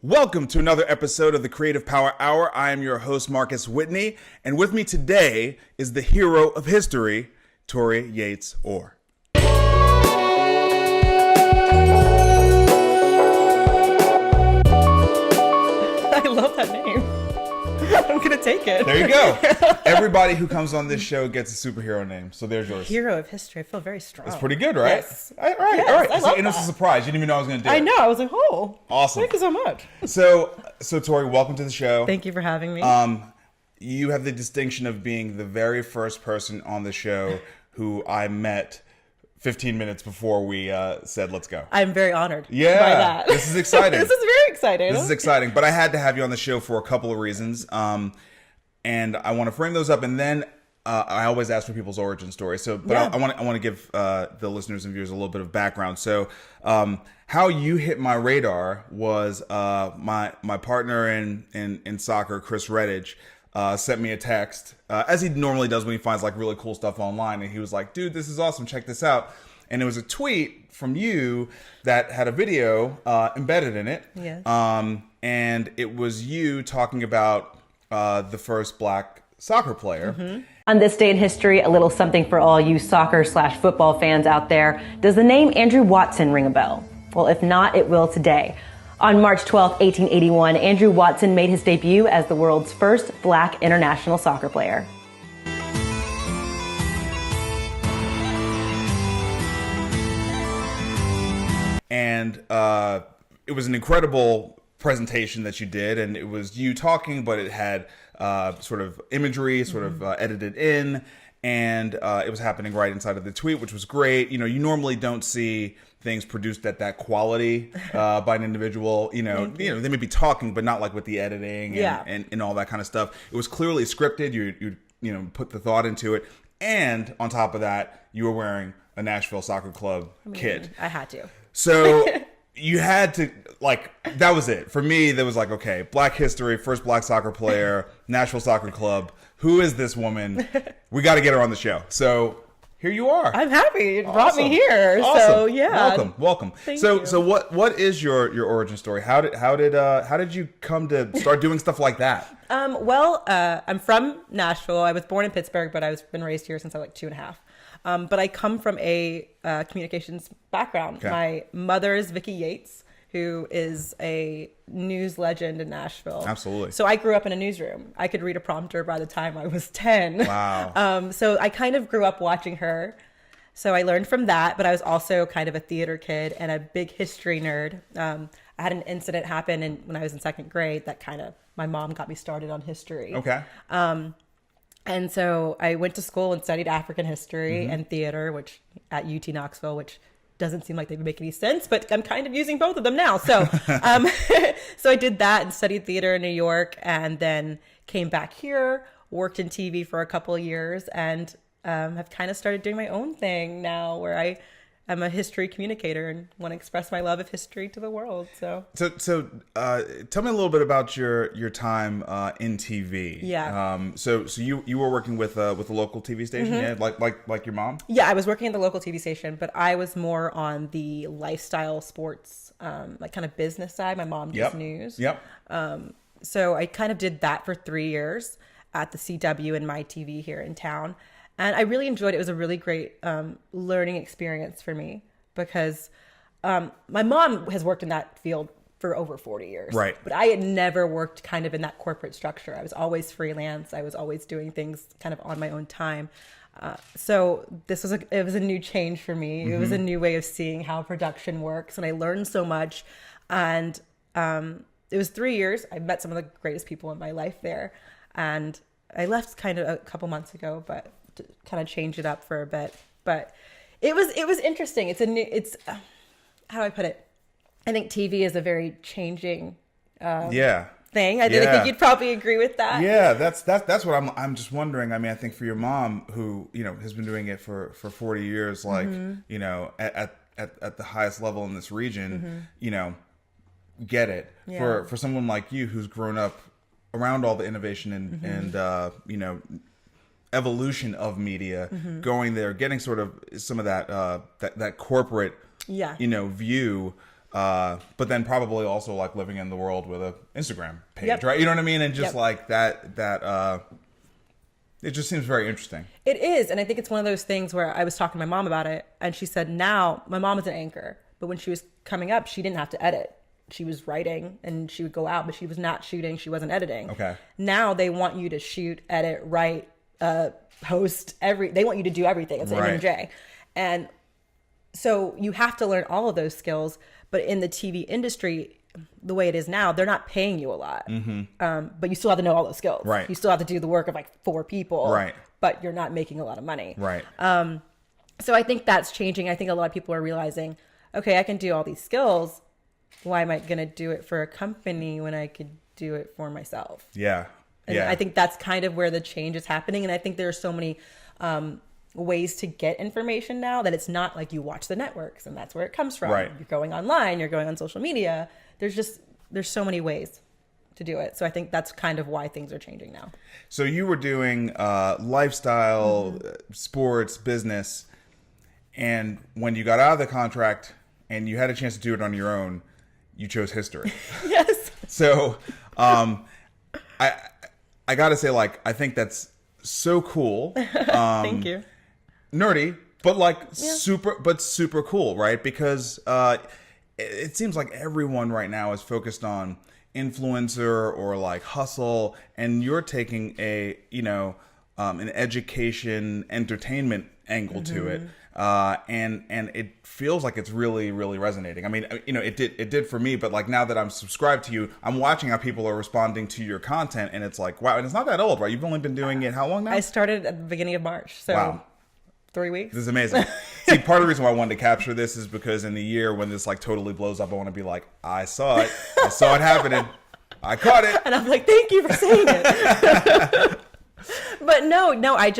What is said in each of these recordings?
Welcome to another episode of the Creative Power Hour. I am your host, Marcus Whitney, and with me today is the hero of history, Torri Yates-Orr. I love that name. I'm going to take it. There you go. Everybody who comes on this show gets a superhero name, so there's yours. Hero of history. I feel very strong. It's pretty good, right? Yes. All right. I love And it's a surprise. You didn't even know I was going to do it. I know. I was like, oh. Awesome. Thank you so much. So Torri, welcome to the show. Thank you for having me. You have the distinction of being the very first person on the show who I met 15 minutes before we said, let's go. I'm very honored by Yeah, that. this is exciting. This is very exciting. This is exciting, but I had to have you on the show for a couple of reasons, and I want to frame those up, and then I always ask for people's origin story. So, but Yeah. I want to give the listeners and viewers a little bit of background. So, how you hit my radar was my partner in soccer, Chris Redditch, sent me a text, as he normally does when he finds like really cool stuff online, and he was like, "Dude, this is awesome! Check this out." And it was a tweet from you that had a video embedded in it. Yes. And it was you talking about the first black soccer player. Mm-hmm. On this day in history, a little something for all you soccer/football fans out there. Does the name Andrew Watson ring a bell? Well, if not, it will today. On March 12, 1881, Andrew Watson made his debut as the world's first black international soccer player. And it was an incredible presentation that you did, and it was you talking, but it had sort of imagery, sort of edited in, and it was happening right inside of the tweet, which was great. You know, you normally don't see things produced at that quality by an individual. You know, they may be talking, but not like with the editing and all that kind of stuff. It was clearly scripted. You put the thought into it, and on top of that, you were wearing a Nashville Soccer Club kit. I had to. So you had to, like, that was it. For me, that was like, okay, Black history, first black soccer player, Nashville Soccer Club. Who is this woman? We got to get her on the show. So here you are. I'm happy. It brought me here. Awesome. So yeah. Welcome. Thank you. So what is your origin story? How did you come to start doing stuff like that? I'm from Nashville. I was born in Pittsburgh, but I've been raised here since I was like 2.5. But I come from a communications background. Okay. My mother is Vicki Yates, who is a news legend in Nashville. Absolutely. So I grew up in a newsroom. I could read a prompter by the time I was 10. Wow. So I kind of grew up watching her. So I learned from that, but I was also kind of a theater kid and a big history nerd. I had an incident happen when I was in second grade that kind of, my mom got me started on history. Okay. And so I went to school and studied African history and theater, which at UT Knoxville, which doesn't seem like they would make any sense, but I'm kind of using both of them now. So, so I did that and studied theater in New York, and then came back here, worked in TV for a couple of years, and have kind of started doing my own thing now, where I'm a history communicator and want to express my love of history to the world. So tell me a little bit about your time in TV. Yeah. So you were working with a local TV station, yeah, like your mom. Yeah, I was working at the local TV station, but I was more on the lifestyle, sports, like kind of business side. My mom does news. Yep. So I kind of did that for 3 years at the CW and My TV here in town. And I really enjoyed it. It was a really great learning experience for me because my mom has worked in that field for over 40 years. Right. But I had never worked kind of in that corporate structure. I was always freelance. I was always doing things kind of on my own time. So it was a new change for me. It was a new way of seeing how production works. And I learned so much. And it was 3 years. I met some of the greatest people in my life there. And I left kind of a couple months ago, but to kind of change it up for a bit. But it was interesting. How do I put it? I think TV is a very changing thing. I think you'd probably agree with that. Yeah, that's what I'm just wondering. I mean, I think for your mom, who has been doing it for 40 years, like at the highest level in this region, get it. Yeah. For someone like you who's grown up around all the innovation and evolution of media, going there, getting sort of some of that that corporate view. but then probably also like living in the world with a Instagram page, Yep. right? You know what I mean? And just Yep. like that, it just seems very interesting. It is. And I think it's one of those things where I was talking to my mom about it, and she said now, my mom is an anchor, but when she was coming up, she didn't have to edit. She was writing and she would go out, but she was not shooting. She wasn't editing. Okay. Now they want you to shoot, edit, write, host, they want you to do everything. It's Right. MJ. And so you have to learn all of those skills. But in the TV industry, the way it is now, they're not paying you a lot. But you still have to know all those skills. Right. You still have to do the work of like 4 people. Right. But you're not making a lot of money. Right. So I think that's changing. I think a lot of people are realizing, okay, I can do all these skills. Why am I going to do it for a company when I could do it for myself? Yeah. And Yeah. I think that's kind of where the change is happening. And I think there are so many ways to get information now that it's not like you watch the networks and that's where it comes from. Right. You're going online, you're going on social media. There's so many ways to do it. So I think that's kind of why things are changing now. So you were doing lifestyle, sports, business, and when you got out of the contract and you had a chance to do it on your own, you chose history. Yes. So I got to say, like, I think that's so cool. Thank you. Nerdy, but like super cool, right? Because it seems like everyone right now is focused on influencer or like hustle, and you're taking a an education entertainment angle to it, and it feels like it's really resonating. I mean, it did for me, but like now that I'm subscribed to you, I'm watching how people are responding to your content, and it's like, wow. And it's not that old, right? You've only been doing it how long now? I started at the beginning of March. So Wow. 3 weeks. This is amazing. See, part of the reason why I wanted to capture this is because in the year when this like totally blows up, I want to be like, I saw it happening, I caught it. And I'm like, thank you for saying it. But no, I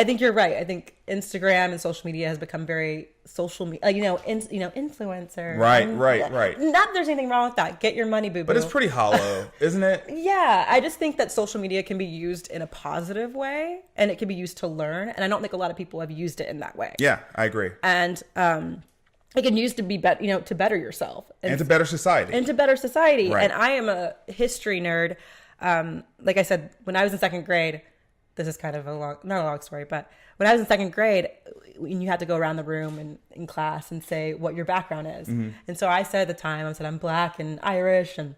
think you're right. I think Instagram and social media has become very social media, influencer. Right. Not that there's anything wrong with that. Get your money, boo-boo. But it's pretty hollow, isn't it? Yeah, I just think that social media can be used in a positive way, and it can be used to learn. And I don't think a lot of people have used it in that way. Yeah, I agree. And it can use to be to better yourself And to better society. into better society. Right. And I am a history nerd. Like I said, when I was in second grade, this is kind of not a long story, but when I was in second grade, you had to go around the room and in class and say what your background is. And so I said at the time, I said, I'm Black and Irish. And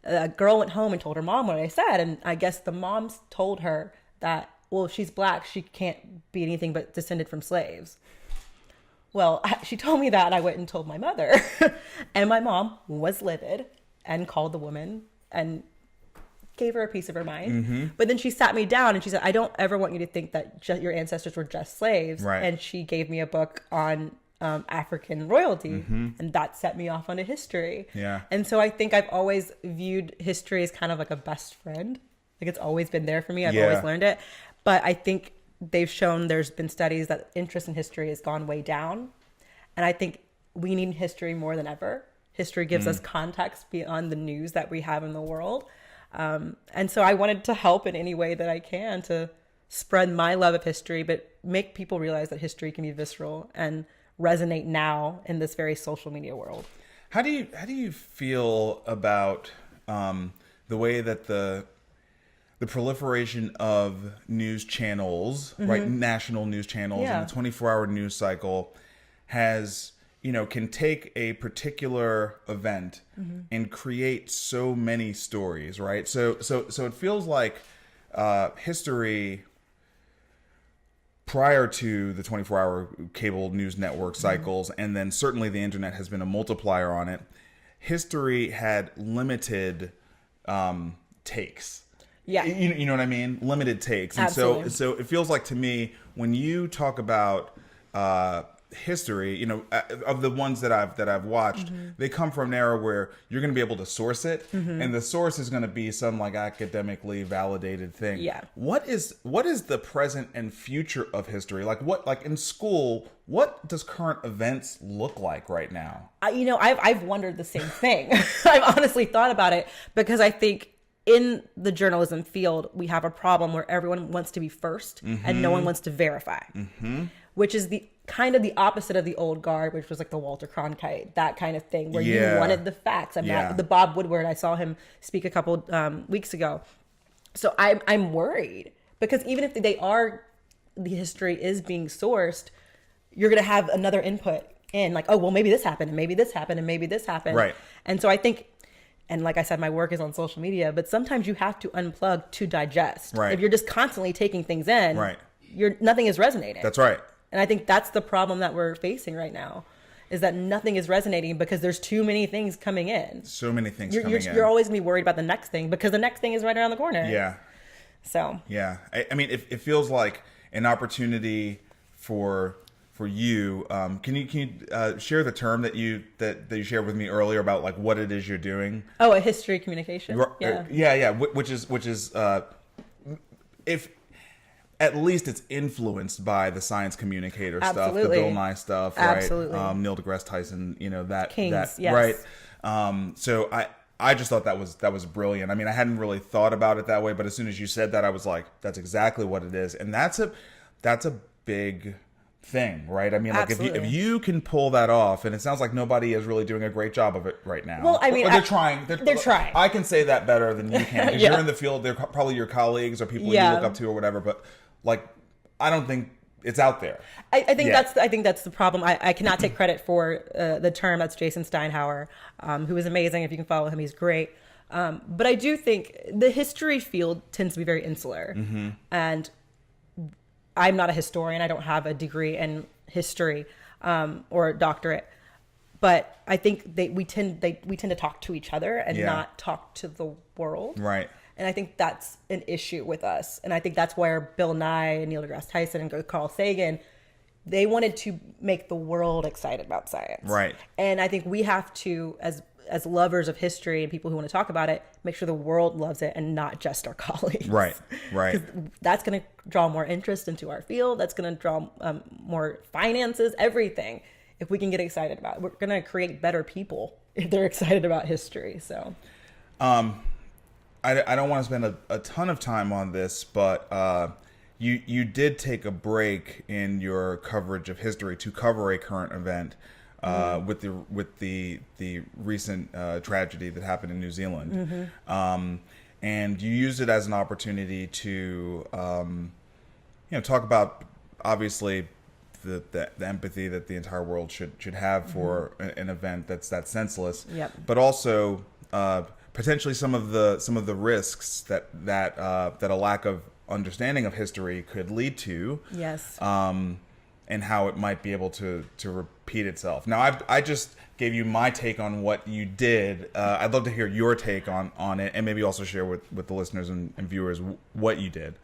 a girl went home and told her mom what I said. And I guess the moms told her that, well, if she's Black, she can't be anything but descended from slaves. Well, she told me that, and I went and told my mother. And my mom was livid and called the woman and gave her a piece of her mind. But then she sat me down and she said, I don't ever want you to think that your ancestors were just slaves. Right. And she gave me a book on African royalty, and that set me off onto history. Yeah. And so I think I've always viewed history as kind of like a best friend. Like it's always been there for me. I've always learned it. But I think they've shown, there's been studies that interest in history has gone way down. And I think we need history more than ever. History gives us context beyond the news that we have in the world. And so I wanted to help in any way that I can to spread my love of history, but make people realize that history can be visceral and resonate now in this very social media world. How do you feel about the way that the proliferation of news channels, right, national news channels, and the 24-hour news cycle has, can take a particular event and create so many stories, right? So it feels like history prior to the 24-hour cable news network cycles, and then certainly the internet has been a multiplier on it. History had limited takes. Yeah. You know what I mean? Limited takes. And Absolutely. so it feels like to me, when you talk about history, of the ones that I've watched, they come from an era where you're going to be able to source it, and the source is going to be some like academically validated thing. Yeah. What is the present and future of history? Like in school, what does current events look like right now? I've wondered the same thing. I've honestly thought about it because I think in the journalism field, we have a problem where everyone wants to be first and no one wants to verify, which is the kind of the opposite of the old guard, which was like the Walter Cronkite, that kind of thing, where you wanted the facts. I'm not the Bob Woodward. I saw him speak a couple weeks ago. So I'm worried because even if the history is being sourced, you're going to have another input in like, oh, well, maybe this happened and maybe this happened and maybe this happened. Right. And so I think, and like I said, my work is on social media, but sometimes you have to unplug to digest. Right. If you're just constantly taking things in, right. Nothing is resonating. That's right. And I think that's the problem that we're facing right now, is that nothing is resonating because there's too many things coming in. So many things coming in. You're always going to be worried about the next thing because the next thing is right around the corner. Yeah. So. Yeah. I mean, it feels like an opportunity for you. Can you share the term that you shared with me earlier about like what it is you're doing? Oh, a history communication. Yeah. Which is if at least it's influenced by the science communicator stuff, the Bill Nye stuff, right? Absolutely. Neil deGrasse Tyson, that Kings, yes. Right. So I just thought that was brilliant. I mean, I hadn't really thought about it that way, but as soon as you said that, I was like, that's exactly what it is, and that's a big thing, right? I mean, like if you can pull that off, and it sounds like nobody is really doing a great job of it right now. Well, I mean, they're trying. They're trying. I can say that better than you can because you're in the field. They're probably your colleagues or people you look up to or whatever. But like, I don't think it's out there. I think that's the problem. I cannot take credit for the term. That's Jason Steinhauer, who is amazing. If you can follow him, he's great. But I do think the history field tends to be very insular, and I'm not a historian. I don't have a degree in history or a doctorate, but I think we tend to talk to each other and not talk to the world. Right. And I think that's an issue with us. And I think that's where Bill Nye and Neil deGrasse Tyson and Carl Sagan, they wanted to make the world excited about science. Right. And I think we have to, as lovers of history and people who want to talk about it, make sure the world loves it and not just our colleagues. Right. Right. That's going to draw more interest into our field. That's going to draw more finances, everything. If we can get excited about it, we're going to create better people if they're excited about history. So, I don't want to spend a ton of time on this, but you did take a break in your coverage of history to cover a current event with the recent tragedy that happened in New Zealand, and you used it as an opportunity to talk about obviously the empathy that the entire world should have for an event that's that senseless, but also potentially some of the risks that a lack of understanding of history could lead to. Yes. And how it might be able to repeat itself. Now, I just gave you my take on what you did. I'd love to hear your take on it, and maybe also share with the listeners and viewers what you did.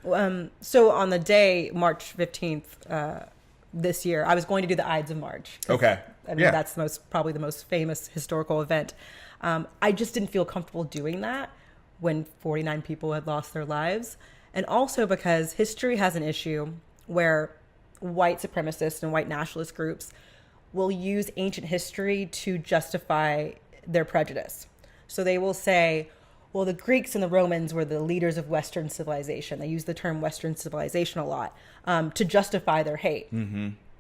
So on the day, March 15th, this year, I was going to do the Ides of March. Okay. I mean, that's probably the most famous historical event. I just didn't feel comfortable doing that when 49 people had lost their lives. And also because history has an issue where white supremacists and white nationalist groups will use ancient history to justify their prejudice. So they will say, well, the Greeks and the Romans were the leaders of Western civilization. They use the term Western civilization a lot to justify their hate.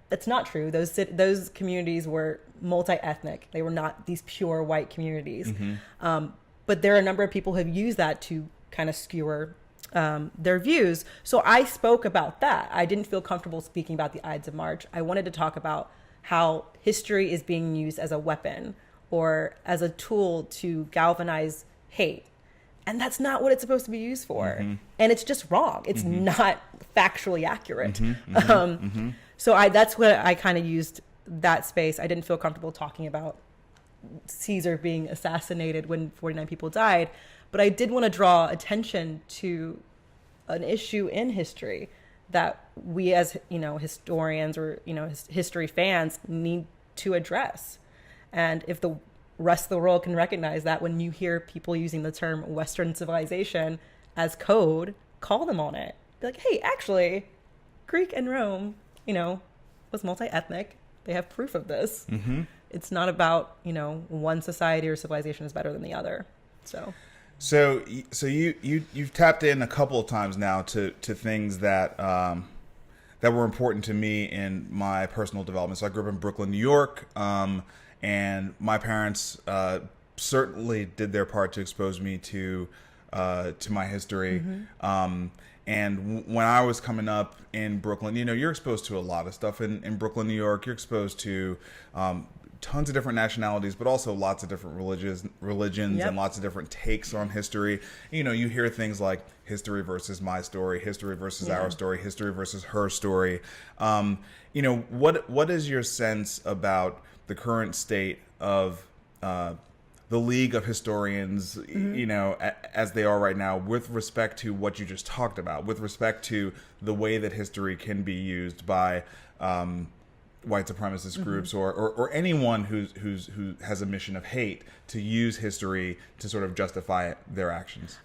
That's not true. Those communities were multi-ethnic. They were not these pure white communities. But there are a number of people who have used that to kind of skewer their views. So I spoke about that. I didn't feel comfortable speaking about the Ides of March. I wanted to talk about how history is being used as a weapon or as a tool to galvanize hate. And that's not what it's supposed to be used for. And it's just wrong. It's not factually accurate. So that's what I kind of used that space. I didn't feel comfortable talking about Caesar being assassinated when 49 people died, but I did want to draw attention to an issue in history that we as, historians or, history fans need to address. And if the rest of the world can recognize that, when you hear people using the term Western civilization as code, call them on it. Be like, hey, actually, Greek and Rome, was multi-ethnic. They have proof of this. It's not about, one society or civilization is better than the other. So you've tapped in a couple of times now to things that that were important to me in my personal development. So I grew up in Brooklyn, New York, and my parents certainly did their part to expose me to my history. And when I was coming up in Brooklyn, you're exposed to a lot of stuff in Brooklyn, New York. You're exposed to tons of different nationalities, but also lots of different religions and lots of different takes on history. You hear things like history versus my story, history versus our story, history versus her story. What is your sense about the current state of the League of Historians, as they are right now, with respect to what you just talked about, with respect to the way that history can be used by white supremacist groups or anyone who has a mission of hate to use history to sort of justify their actions?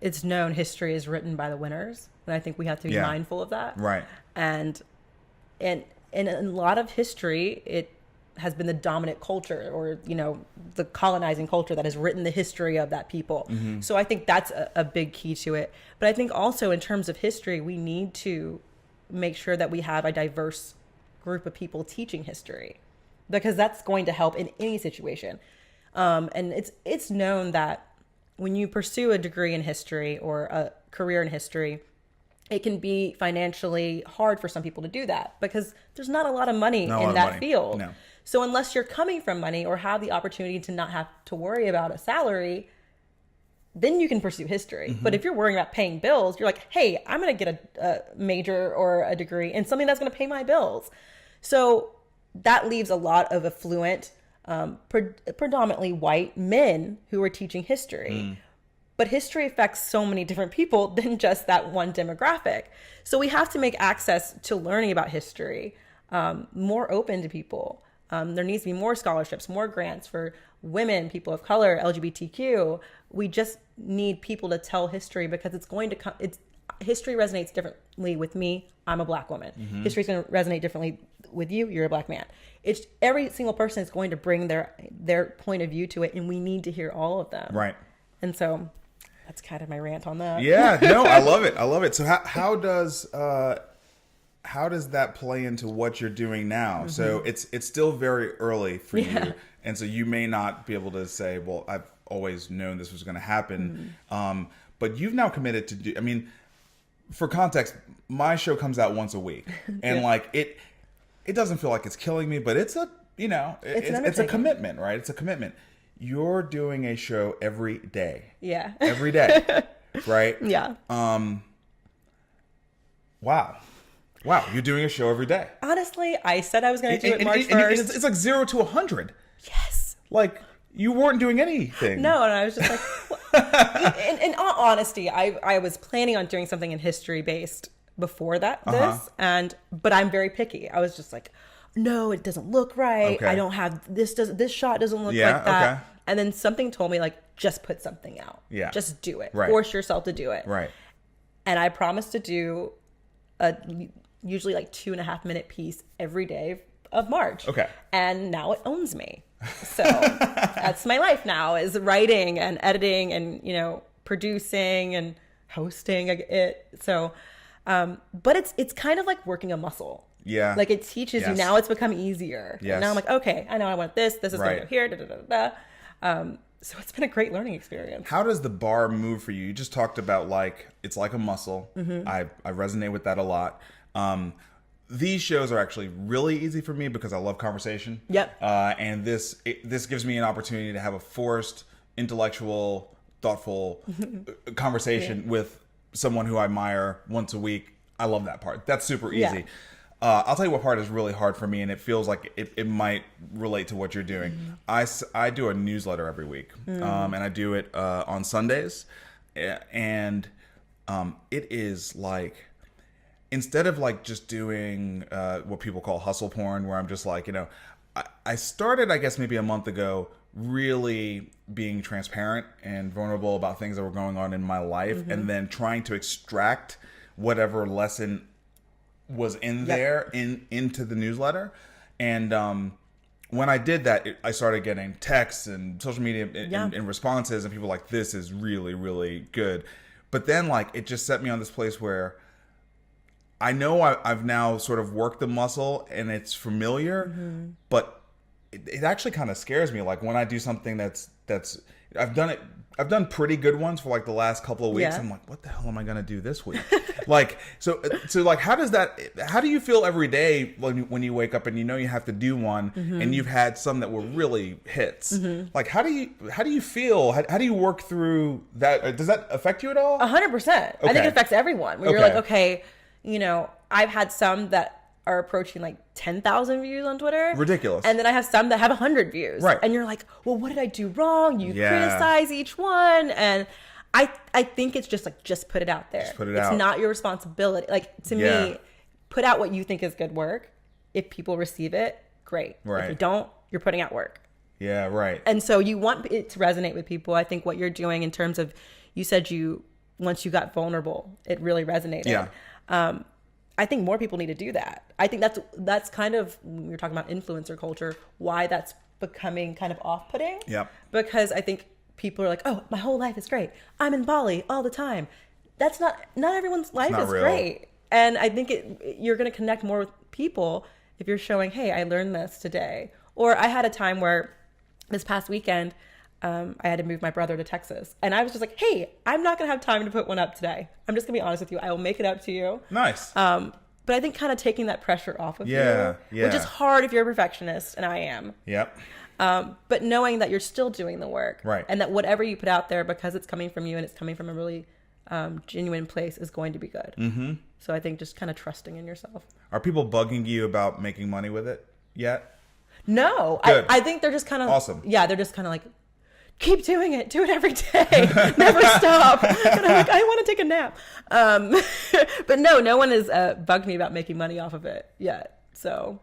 It's known history is written by the winners, and I think we have to be mindful of that. Right. And in a lot of history, it has been the dominant culture or, the colonizing culture that has written the history of that people. So I think that's a big key to it. But I think also in terms of history, we need to make sure that we have a diverse group of people teaching history, because that's going to help in any situation. And it's known that when you pursue a degree in history or a career in history, it can be financially hard for some people to do that because there's not a lot of money in that field. No. So unless you're coming from money or have the opportunity to not have to worry about a salary, then you can pursue history. But if you're worrying about paying bills, you're like, hey, I'm going to get a major or a degree in something that's going to pay my bills. So that leaves a lot of affluent, predominantly white men who are teaching history. But history affects so many different people than just that one demographic. So we have to make access to learning about history more open to people. There needs to be more scholarships, more grants for women, people of color, LGBTQ. We just need people to tell history because it's going to come. History resonates differently with me. I'm a Black woman. History is going to resonate differently with you. You're a Black man. It's every single person is going to bring their point of view to it, and we need to hear all of them. Right. And so that's kind of my rant on that. Yeah. No, I love it. I love it. So how does that play into what you're doing now? So it's still very early for you, and so you may not be able to say, well, I've always known this was going to happen. But you've now committed to do. For context, my show comes out once a week, and it doesn't feel like it's killing me, but it's a commitment, right? It's a commitment. You're doing a show every day. Yeah. Every day, right? Yeah. Wow, you're doing a show every day. Honestly, I said I was going to do it March 1st. It's like 0 to 100. Yes. Like, you weren't doing anything. No, and I was just like, in all honesty, I was planning on doing something in history based before this, but I'm very picky. I was just like, no, it doesn't look right. Okay. I don't have this shot doesn't look like that. Okay. And then something told me, like, just put something out. Yeah. Just do it. Right. Force yourself to do it. Right. And I promised to do a usually like 2.5 minute piece every day of March. Okay. And now it owns me. So that's my life now, is writing and editing and, producing and hosting it. So, but it's kind of like working a muscle. Yeah. Like, it teaches you. Now it's become easier. Yes. And now I'm like, okay, I know I want this. This is going to go here. Da, da, da, da. So it's been a great learning experience. How does the bar move for you? You just talked about, like, it's like a muscle. I resonate with that a lot. These shows are actually really easy for me because I love conversation. Yep. And this gives me an opportunity to have a forced, intellectual, thoughtful conversation with someone who I admire once a week. I love that part. That's super easy. Yeah. I'll tell you what part is really hard for me, and it feels like it might relate to what you're doing. I do a newsletter every week, and I do it on Sundays, and it is like, instead of like just doing what people call hustle porn, where I'm just like, I started, I guess, maybe a month ago, really being transparent and vulnerable about things that were going on in my life, and then trying to extract whatever lesson was in there into the newsletter. And when I did that, I started getting texts and social media and responses, and people like, this is really, really good. But then, like, it just set me on this place where I know I've now sort of worked the muscle and it's familiar, but it actually kind of scares me. Like when I do something that's I've done pretty good ones for like the last couple of weeks. Yeah. I'm like, what the hell am I going to do this week? Like, so like, how do you feel every day when you wake up and you know you have to do one and you've had some that were really hits? Like, how do you feel? How do you work through that? Does that affect you at all? 100%. I think it affects everyone. When you're Okay. like, okay, I've had some that are approaching like 10,000 views on Twitter. Ridiculous. And then I have some that have 100 views. Right. And you're like, well, what did I do wrong? You Yeah. criticize each one. And I think it's just like, just put it out there. Just put it it's out. It's not your responsibility. Like, to Yeah. me, put out what you think is good work. If people receive it, great. Right. If you don't, you're putting out work. Yeah, right. And so you want it to resonate with people. I think what you're doing in terms of, you said once you got vulnerable, it really resonated. Yeah. I think more people need to do that. I think that's kind of, when you're talking about influencer culture, why that's becoming kind of off-putting. Yep. Because I think people are like, oh, my whole life is great. I'm in Bali all the time. That's not everyone's life not is real. great. And I think you're going to connect more with people if you're showing, hey, I learned this today. Or I had a time where this past weekend, I had to move my brother to Texas. And I was just like, hey, I'm not going to have time to put one up today. I'm just going to be honest with you. I will make it up to you. Nice. But I think kind of taking that pressure off of Yeah, you, yeah. which is hard if you're a perfectionist, and I am. Yep. But knowing that you're still doing the work. Right. And that whatever you put out there, because it's coming from you and it's coming from a really genuine place, is going to be good. Mm-hmm. So I think just kind of trusting in yourself. Are people bugging you about making money with it yet? No, Good. I think they're just kind of Awesome. Yeah, they're just kind of like, keep doing it. Do it every day. Never stop. And I'm like, I want to take a nap. But no one has bugged me about making money off of it yet. So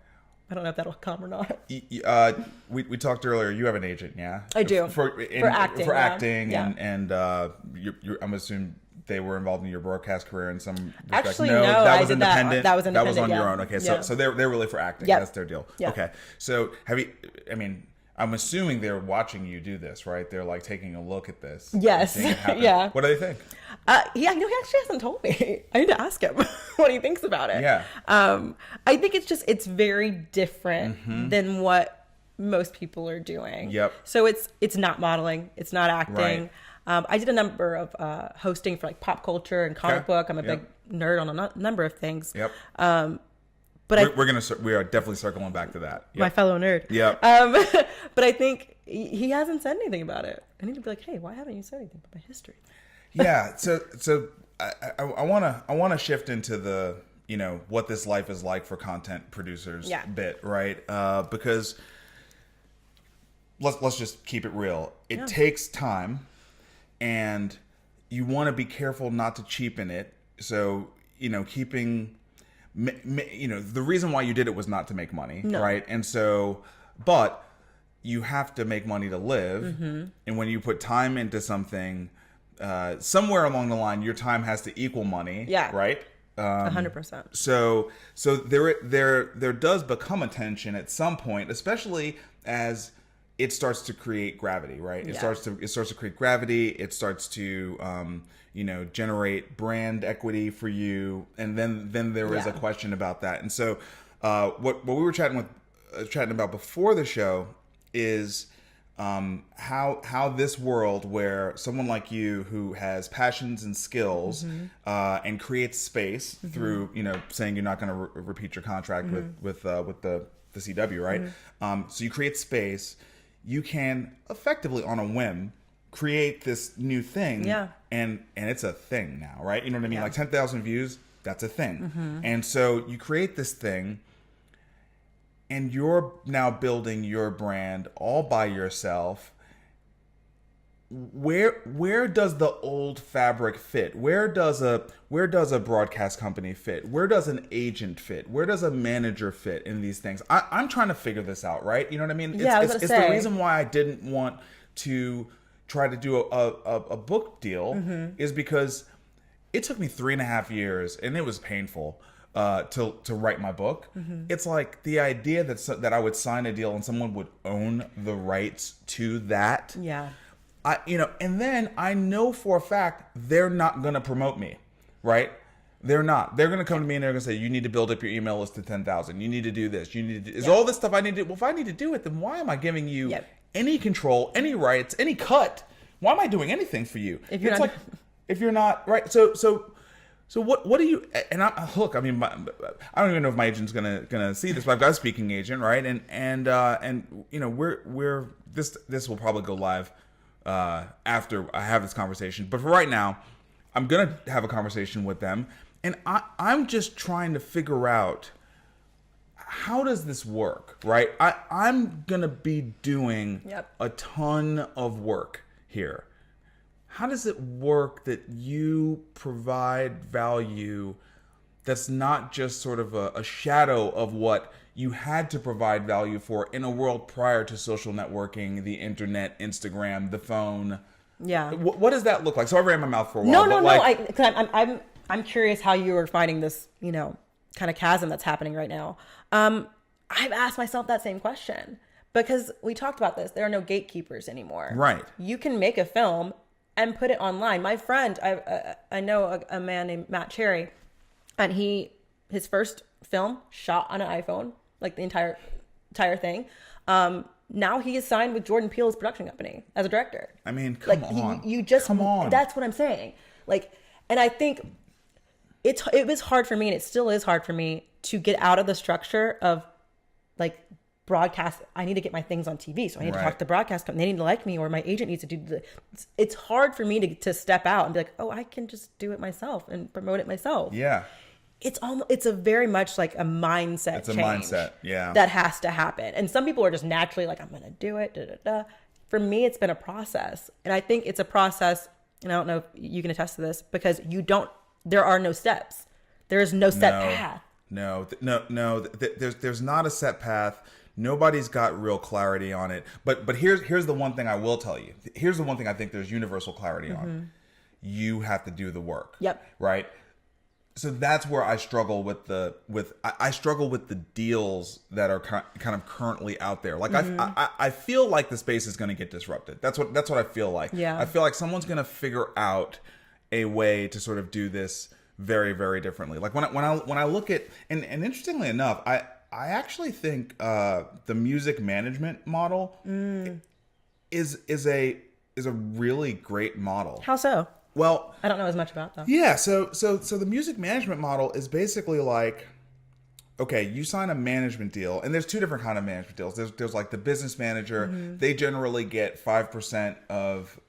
I don't know if that'll come or not. We talked earlier. You have an agent, yeah? I do. For acting. For yeah. acting, Yeah. and you're, I'm assuming they were involved in your broadcast career in some respect. Actually, no, no, that I was did that- independent. that was That was on independent, your yeah. own. Okay, Yeah. so they're really for acting. Yep. That's their deal. Yep. Okay, so I'm assuming they're watching you do this, right? They're like taking a look at this. Yes. Seeing it happen. Yeah. What do they think? He actually hasn't told me. I need to ask him what he thinks about it. Yeah. I think it's very different than what most people are doing. Yep. So it's not modeling. It's not acting. Right. I did a number of hosting for like pop culture and comic Okay. book. I'm a Yep. big nerd on a number of things. Yep. But We are definitely circling back to that. Yep. my fellow nerd. Yep. But I think he hasn't said anything about it. I need to be like, hey, why haven't you said anything about my history? Yeah. So I wanna shift into the what this life is like for content producers Yeah. bit, right? Because let's just keep it real. It takes time, and you want to be careful not to cheapen it. So keeping. The reason why you did it was not to make money, right? And so, but you have to make money to live. And when you put time into something, somewhere along the line, your time has to equal money. Yeah. Right. 100%. So there does become a tension at some point, especially as it starts to create gravity, right? It starts to create gravity. It starts to generate brand equity for you, and then there is a question about that. And so what we were chatting about before the show is how this world where someone like you who has passions and skills and creates space through saying you're not going to repeat your contract with the CW, right? So you create space. You can effectively, on a whim, create this new thing. Yeah. And it's a thing now, right? You know what I mean? Yeah. Like 10,000 views, that's a thing. And so you create this thing, and you're now building your brand all by yourself. Where does the old fabric fit? Where does a broadcast company fit? Where does an agent fit? Where does a manager fit in these things? I'm trying to figure this out, right? You know what I mean? Yeah, I was it's gonna the say. reason why I didn't want to try to do a book deal is because it took me 3.5 years, and it was painful to write my book. It's like the idea that I would sign a deal and someone would own the rights to that. Yeah. And then I know for a fact they're not going to promote me, right? They're not. They're going to come to me and they're going to say, you need to build up your email list to 10,000. You need to do this. You need to do, is all this stuff I need to do? Well, if I need to do it, then why am I giving you any control, any rights, any cut? Why am I doing anything for you? If you're it's not, like, if you're not, right. So what do you, and look, I mean, I don't even know if my agent's gonna see this, but I've got a speaking agent, right? And you know, this will probably go live after I have this conversation. But for right now, I'm gonna have a conversation with them, and I'm just trying to figure out, how does this work, right? I'm gonna be doing a ton of work here. How does it work that you provide value that's not just sort of a shadow of what you had to provide value for in a world prior to social networking, the internet, Instagram, the phone? Yeah. What does that look like? So I ran my mouth for a while. No. I'm curious how you are finding this, you know, kind of chasm that's happening right now. I've asked myself that same question because we talked about this. There are no gatekeepers anymore. Right. You can make a film and put it online. My friend, I know a man named Matt Cherry, and his first film shot on an iPhone, like the entire thing. Now he is signed with Jordan Peele's production company as a director. I mean, come on. Come on. That's what I'm saying. Like, and I think it was hard for me, and it still is hard for me to get out of the structure of like broadcast. I need to get my things on TV, so I need to talk to the broadcast company. They need to like me, or my agent needs to do it's hard for me to step out and be like, oh, I can just do it myself and promote it myself. Yeah. It's a very much like a mindset It's a change mindset, yeah. that has to happen. And some people are just naturally like, I'm going to do it. Da, da, da. For me, it's been a process. And I think it's a process, and I don't know if you can attest to this, because there are no steps. There is no set path. No. There's not a set path. Nobody's got real clarity on it. But here's the one thing I will tell you. Here's the one thing I think there's universal clarity on. You have to do the work. Yep. Right? So that's where I struggle with the deals that are kind of currently out there. Like I feel like the space is going to get disrupted. That's what I feel like. Yeah. I feel like someone's going to figure out a way to sort of do this very, very differently. Like when I look at, and interestingly enough, I actually think the music management model is a really great model. How so? Well, I don't know as much about that. Yeah, so the music management model is basically like, okay, you sign a management deal, and there's two different kind of management deals. There's like the business manager. They generally get 5% of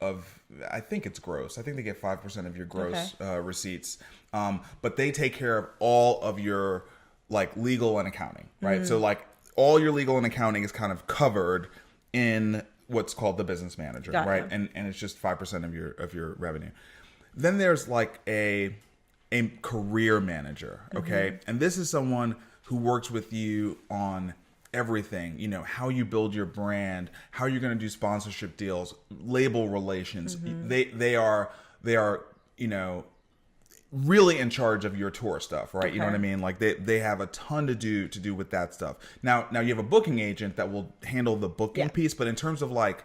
I think it's gross. I think they get 5% of your gross receipts. But they take care of all of your like legal and accounting, right? So like all your legal and accounting is kind of covered in what's called the business manager, right? And it's just 5% of your revenue. Then there's like a career manager, okay? And this is someone who works with you on everything, you know, how you build your brand, how you're going to do sponsorship deals, label relations. They are, you know, really in charge of your tour stuff, right? You know what I mean? Like they have a ton to do with that stuff. Now you have a booking agent that will handle the booking piece, but in terms of like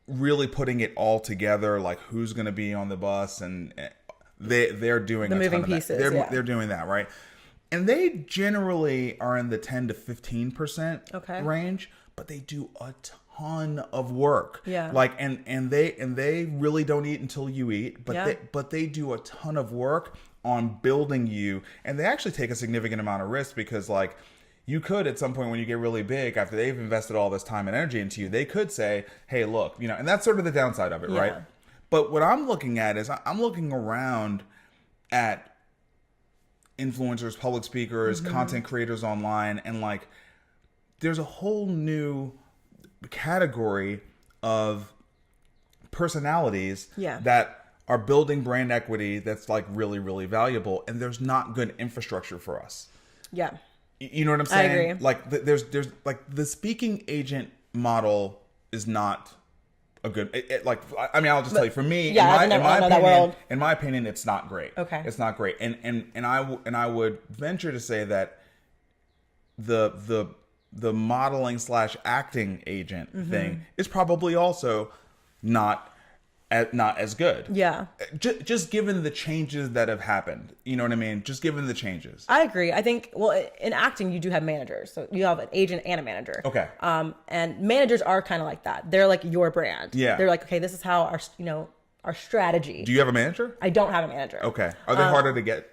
really putting it all together, like who's going to be on the bus, and they're doing the a moving ton of pieces. That. They're doing that, right? And they generally are in the 10 to 15% range, but they do a ton of work. Yeah. Like and they really don't eat until you eat, but they do a ton of work on building you, and they actually take a significant amount of risk, because like you could at some point when you get really big, after they've invested all this time and energy into you, they could say, hey, look, you know, and that's sort of the downside of it, right? But what I'm looking at is I'm looking around at influencers, public speakers, content creators online, and like there's a whole new category of personalities that are building brand equity that's like really, really valuable, and there's not good infrastructure for us. Yeah. You know what I'm saying? I agree. Like there's like the speaking agent model is not a good, like, I mean, I'll just tell you, for me, in my opinion, it's not great. Okay. It's not great. And I would venture to say that the modeling / acting agent thing is probably also not not as good. Yeah. Just given the changes that have happened. You know what I mean? Just given the changes. I agree. I think, well, in acting, you do have managers. So you have an agent and a manager. Okay. And managers are kind of like that. They're like your brand. Yeah. They're like, okay, this is how our strategy. Do you have a manager? I don't have a manager. Okay. Are they harder to get?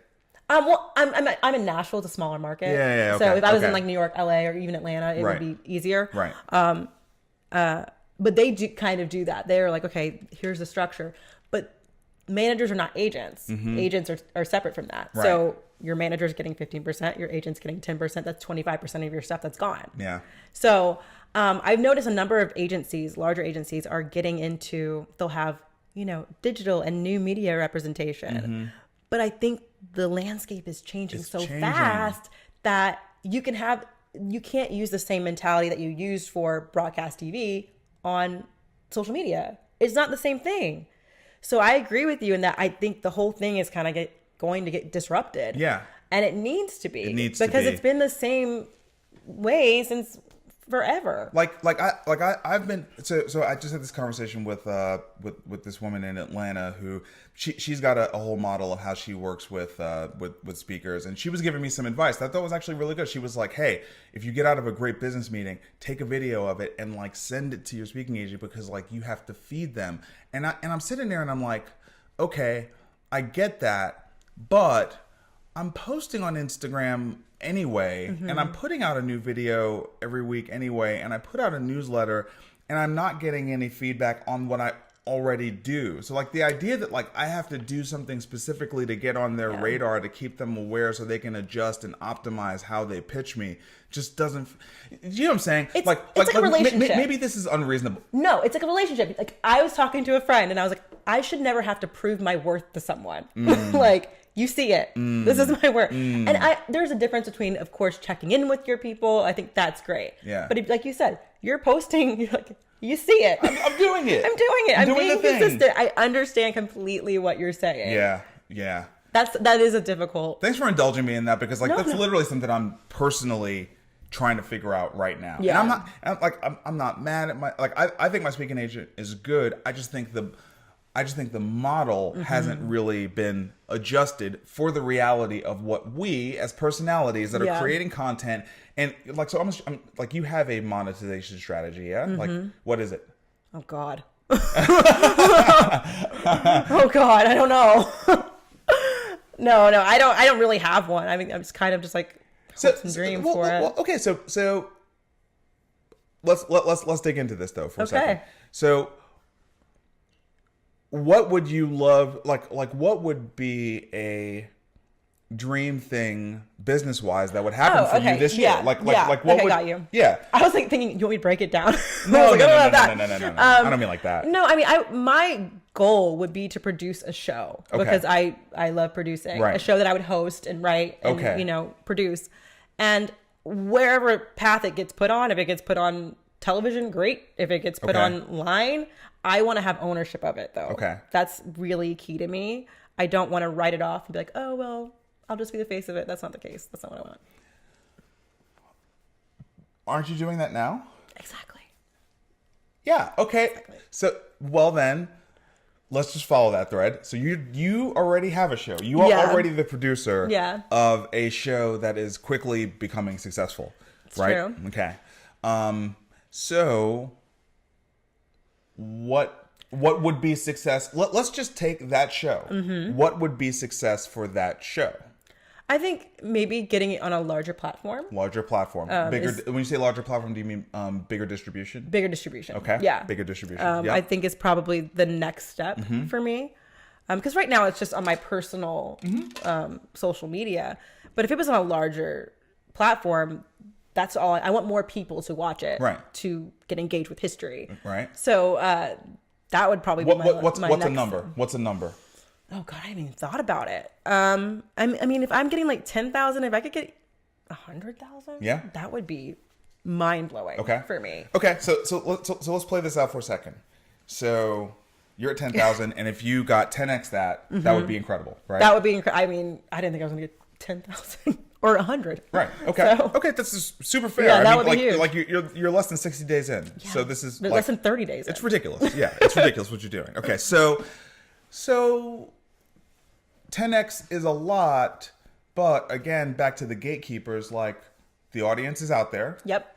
Well, I'm in Nashville. It's a smaller market. Yeah. So Okay. if I was in like New York, LA, or even Atlanta, it would be easier. Right. But they do kind of do that. They're like, okay, here's the structure. But managers are not agents. Agents are separate from that. Right. So your manager's getting 15%, your agent's getting 10%. That's 25% of your stuff that's gone. Yeah. So I've noticed a number of agencies, larger agencies, are getting into, they'll have, digital and new media representation. But I think the landscape is changing fast that you can't use the same mentality that you used for broadcast TV on social media. It's not the same thing. So I agree with you in that I think the whole thing is kind of going to get disrupted. Yeah. And it needs to be. Because it's been the same way since forever. I've been so I just had this conversation with this woman in Atlanta who she's got a whole model of how she works with speakers, and she was giving me some advice that I thought was actually really good. She was like, hey, if you get out of a great business meeting, take a video of it and like send it to your speaking agent, because like you have to feed them. And I'm sitting there and I'm like, okay, I get that, but I'm posting on Instagram anyway, and I'm putting out a new video every week anyway, and I put out a newsletter, and I'm not getting any feedback on what I already do. So like the idea that like I have to do something specifically to get on their radar to keep them aware so they can adjust and optimize how they pitch me just doesn't. You know what I'm saying? It's like a relationship. Maybe this is unreasonable. No, it's like a relationship. Like I was talking to a friend and I was like, I should never have to prove my worth to someone. Like, you see it. This is my work. And there's a difference between, of course, checking in with your people. I think that's great. Yeah. But like you said, you're posting, you're like, you see it. I'm doing it. I'm doing it. I'm doing being the thing. consistent. I understand completely what you're saying. Yeah. That is a difficult. Thanks for indulging me in that, because like that's literally something I'm personally trying to figure out right now. Yeah. And I'm not mad at my, like, I think my speaking agent is good. I just think the model hasn't really been adjusted for the reality of what we as personalities that are creating content, and like, so I'm like, you have a monetization strategy. Yeah. Like, what is it? Oh God. Oh God. I don't know. No, I don't really have one. I mean, I'm just kind of just like hopes and dreams for it. Well, okay. So let's dig into this though for a second. So what would you love, like what would be a dream thing business wise that would happen for you this year? Like what would, got you. Yeah. I was like thinking, you want me to break it down? No. I don't mean like that. No, I mean, my goal would be to produce a show, because I love producing a show that I would host and write and produce, and wherever path it gets put on, if it gets put on television, great. If it gets put online, I want to have ownership of it, though. Okay. That's really key to me. I don't want to write it off and be like, oh, well, I'll just be the face of it. That's not the case. That's not what I want. Aren't you doing that now? Exactly. Yeah. Okay. Exactly. So, well then, let's just follow that thread. So you already have a show. You are already the producer of a show that is quickly becoming successful. It's right? True. Okay. So what would be success? Let's just take that show. What would be success for that show? I think maybe getting it on a larger platform. Larger platform. Bigger. When you say larger platform, do you mean bigger distribution? Bigger distribution. Okay. Yeah. Bigger distribution. I think is probably the next step for me. Because right now it's just on my personal social media. But if it was on a larger platform, that's all. I want more people to watch it. Right. To get engaged with history. Right. So that would probably be my what's next a number? What's a number? Oh God, I haven't even thought about it. I mean, if I'm getting like 10,000, if I could get 100,000, that would be mind blowing for me. Okay, so let's play this out for a second. So you're at 10,000, and if you got 10x that would be incredible, right? That would be incredible. I mean, I didn't think I was gonna get 10,000 or 100. Right. Okay. So, Okay. That's just super fair. Yeah, that I would mean, be huge. like you're less than 60 days in. Yeah. So this is But like, less than 30 days. it's ridiculous. Yeah. It's ridiculous what you're doing. Okay. So 10x is a lot, but again, back to the gatekeepers, like the audience is out there. Yep.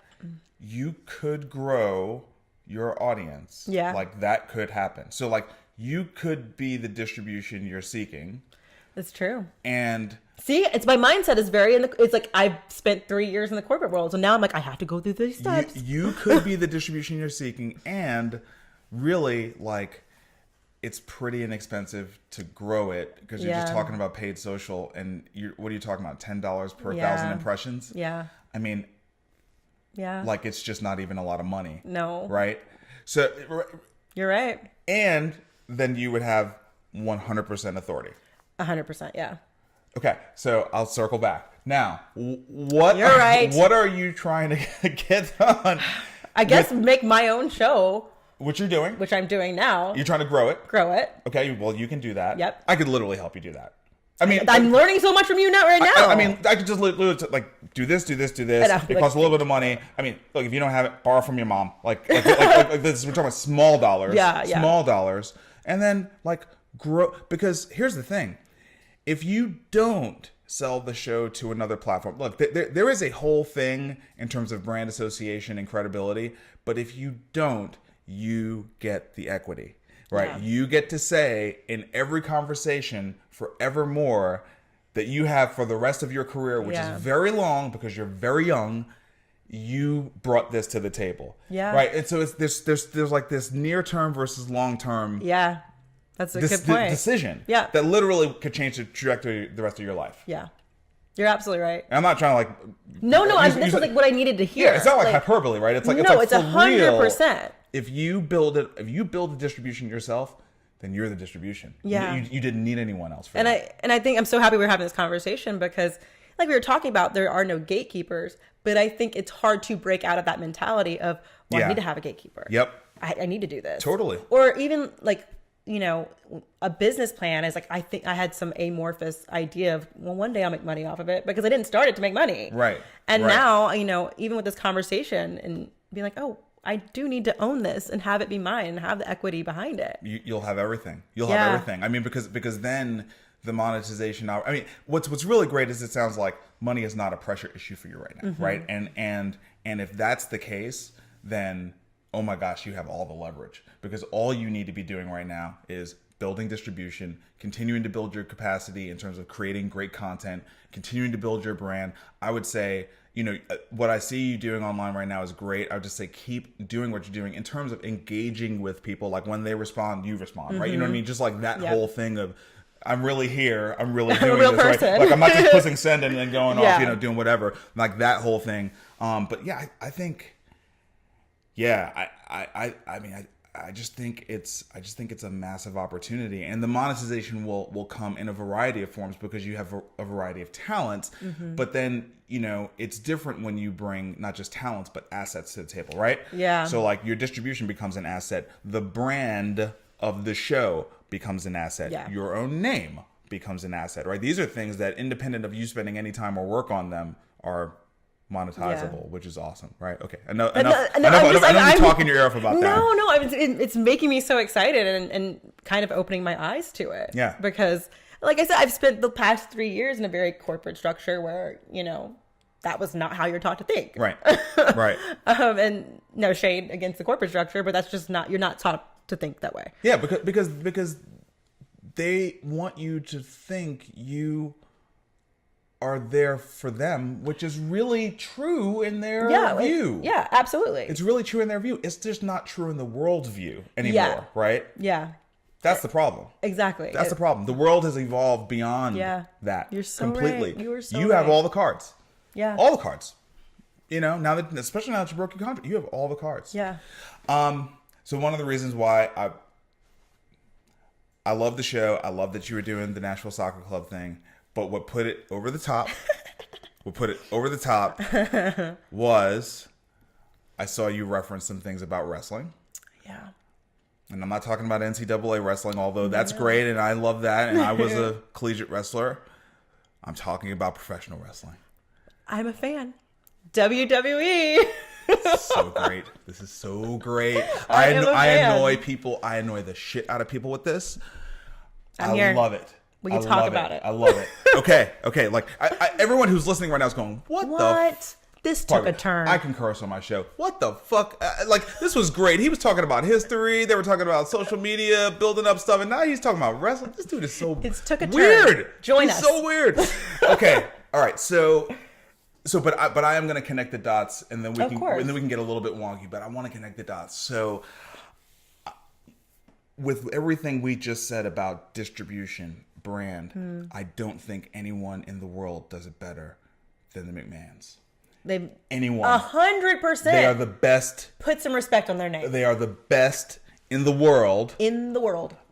You could grow your audience. Yeah. Like that could happen. So like you could be the distribution you're seeking. That's true. And see, it's my mindset is very it's like I've spent 3 years in the corporate world. So now I'm like, I have to go through these steps. you could be the distribution you're seeking, and really like it's pretty inexpensive to grow it because you're just talking about paid social, and what are you talking about? $10 per 1,000 impressions? Yeah. I mean, like it's just not even a lot of money. No. Right? So You're right. and then you would have 100% authority. 100%. Yeah. Okay, so I'll circle back. Now, what You're right. What are you trying to get done? I guess make my own show, What you're doing? which I'm doing now. You're trying to grow it. Grow it. Okay, well, you can do that. Yep. I could literally help you do that. I mean, I'm learning so much from you now. I mean, I could just like do this. It costs a little bit of money. I mean, look, if you don't have it, borrow from your mom. Like this, we're talking about small dollars. Yeah. Small dollars, and then like grow. Because here's the thing: if you don't sell the show to another platform, look, there is a whole thing in terms of brand association and credibility. But if you don't, you get the equity. Right. Yeah. You get to say in every conversation forevermore that you have for the rest of your career, which is very long because you're very young, you brought this to the table. Yeah. Right. And so it's there's like this near term versus long term Yeah. That's a good point. decision. Yeah. That literally could change the trajectory the rest of your life. Yeah. You're absolutely right. And I'm not trying to like No, this was like what I needed to hear. Yeah, it's not like hyperbole, right? It's like no, it's it's for real. 100%. If you build a distribution yourself, then you're the distribution. Yeah. You didn't need anyone else for And that. I think I'm so happy we're having this conversation because like we were talking about, there are no gatekeepers, but I think it's hard to break out of that mentality of, well, I need to have a gatekeeper. Yep. I need to do this. Totally. Or even like, you know, a business plan is like, I think I had some amorphous idea of, well, one day I'll make money off of it because I didn't start it to make money. Right. And right. now, you know, even with this conversation and being like, oh, I do need to own this and have it be mine and have the equity behind it. You'll have everything. You'll have everything. I mean, because then the monetization. I mean, what's really great is it sounds like money is not a pressure issue for you right now, right? And if that's the case, then oh my gosh, you have all the leverage because all you need to be doing right now is building distribution, continuing to build your capacity in terms of creating great content, continuing to build your brand. I would say, you know, what I see you doing online right now is great. I would just say keep doing what you're doing in terms of engaging with people. Like when they respond, you respond, right? You know what I mean? Just like that whole thing of I'm really here. I'm really doing real this, person. right? Like I'm not just pushing send and then going off, Yeah. you know, doing whatever. Like that whole thing. But yeah, I think, yeah, I mean, I just think it's a massive opportunity, and the monetization will come in a variety of forms because you have a variety of talents. But then, you know, it's different when you bring not just talents but assets to the table, right? Yeah. So like your distribution becomes an asset, the brand of the show becomes an asset, your own name becomes an asset, right? These are things that, independent of you spending any time or work on them, are monetizable, which is awesome, right? Okay, enough talking your ear off about that. No, it's making me so excited and kind of opening my eyes to it. Yeah. Because, like I said, I've spent the past 3 years in a very corporate structure where, you know, that was not how you're taught to think. Right, right. And no shade against the corporate structure, but that's just not, you're not taught to think that way. Yeah, because they want you to think you are there for them, which is really true in their view. Yeah, absolutely. It's really true in their view. It's just not true in the world's view anymore, right? Yeah. That's the problem. Exactly. That's the problem. The world has evolved beyond that. You're so completely. Right. You are so You have all the cards. Yeah. All the cards. You know, now that, especially now that you broke your contract, you have all the cards. Yeah. So one of the reasons why I love the show, I love that you were doing the Nashville Soccer Club thing, but what put it over the top, was I saw you reference some things about wrestling. Yeah. And I'm not talking about NCAA wrestling, although that's great and I love that, and I was a collegiate wrestler. I'm talking about professional wrestling. I'm a fan. WWE. So great. This is so great. I annoy people. I annoy the shit out of people with this. I'm here. Love it. We can talk about it. I love it. Okay. Like everyone who's listening right now is going, what? This took a turn. I can curse on my show. What the fuck? Like, this was great. He was talking about history. They were talking about social media, building up stuff, and now he's talking about wrestling. This dude is so weird. Turn. Join us. So weird. Okay. All right. But I am going to connect the dots, and then we can get a little bit wonky. But I want to connect the dots. So, with everything we just said about distribution, brand, I don't think anyone in the world does it better than the McMahons. Anyone 100%. They are the best. Put some respect on their name. They are the best in the world.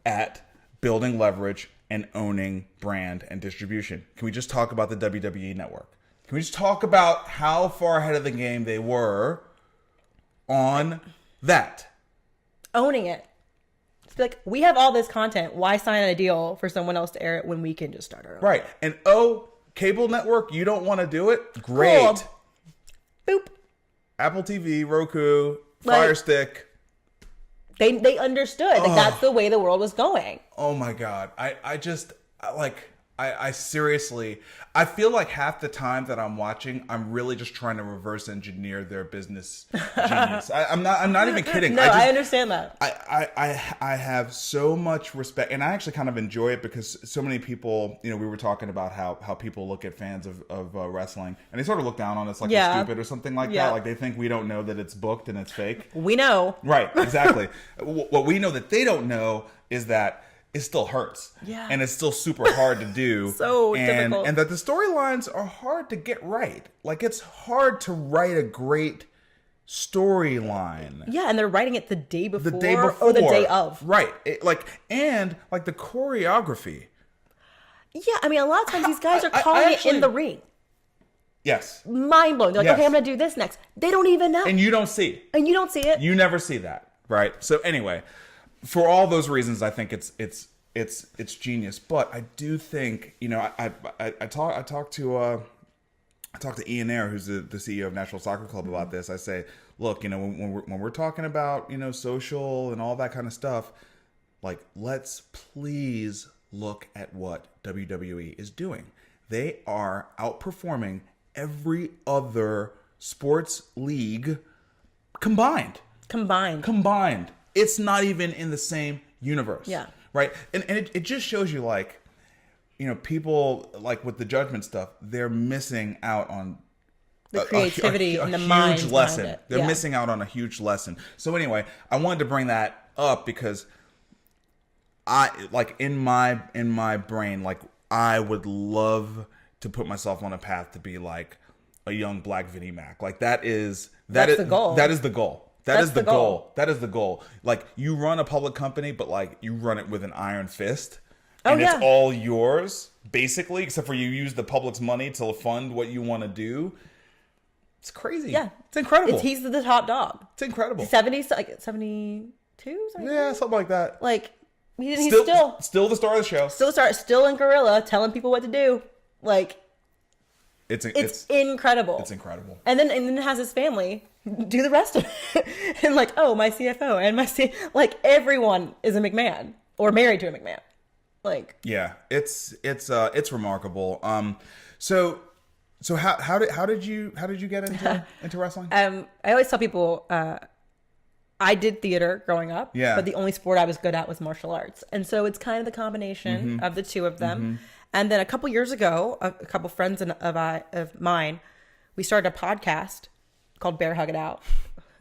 At building leverage and owning brand and distribution. Can we just talk about the WWE network? Can we just talk about how far ahead of the game they were on that? Owning it. It's like, we have all this content. Why sign a deal for someone else to air it when we can just start our own? Right. And cable network, you don't want to do it? Great. Cool. Boop. Apple TV, Roku, Fire Stick. They understood. Like, that's the way the world was going. Oh my God. I seriously, I feel like half the time that I'm watching, I'm really just trying to reverse engineer their business genius. I'm not even kidding. No, I understand that. I have so much respect, and I actually kind of enjoy it because so many people, we were talking about how people look at fans of wrestling, and they sort of look down on us like we're stupid or something like that. Like they think we don't know that it's booked and it's fake. We know. Right, exactly. What we know that they don't know is that it still hurts. Yeah. And it's still super hard to do. So difficult. And that the storylines are hard to get right. Like, it's hard to write a great storyline. Yeah, and they're writing it the day before. Or the day of. Right. The choreography. Yeah, I mean, a lot of times these guys are calling it in the ring. Yes. Mind blowing. They're like, okay, I'm going to do this next. They don't even know. And you don't see. it. You never see that. Right. So anyway, for all those reasons, I think it's genius. But I do think, I talked to Ian Ayre, who's the CEO of National Soccer Club, about this. I say, look, when we're talking about social and all that kind of stuff, like, let's please look at what WWE is doing. They are outperforming every other sports league combined. It's not even in the same universe. Yeah. Right. And it just shows you, like, people, like, with the judgment stuff, they're missing out on the creativity and the mind huge lesson. It. They're missing out on a huge lesson. So anyway, I wanted to bring that up because in my brain, like, I would love to put myself on a path to be like a young Black Vinnie Mac. Like, that's the goal. That is the goal. That is the goal. Like, you run a public company, but, like, you run it with an iron fist. And it's all yours, basically, except for you use the public's money to fund what you want to do. It's crazy. Yeah. It's incredible. He's the top dog. It's incredible. 70s, like 72? Yeah, something like that. Like, he's still the star of the show. Still in Gorilla, telling people what to do. Like, it's incredible. It's incredible. And then it has his family do the rest of it. And, like, my CFO and like, everyone is a McMahon or married to a McMahon. Like, yeah, it's remarkable. So how did you get into wrestling? I always tell people I did theater growing up, but the only sport I was good at was martial arts. And so it's kind of the combination of the two of them. Mm-hmm. And then a couple years ago, a couple friends of mine, we started a podcast called Bear Hug It Out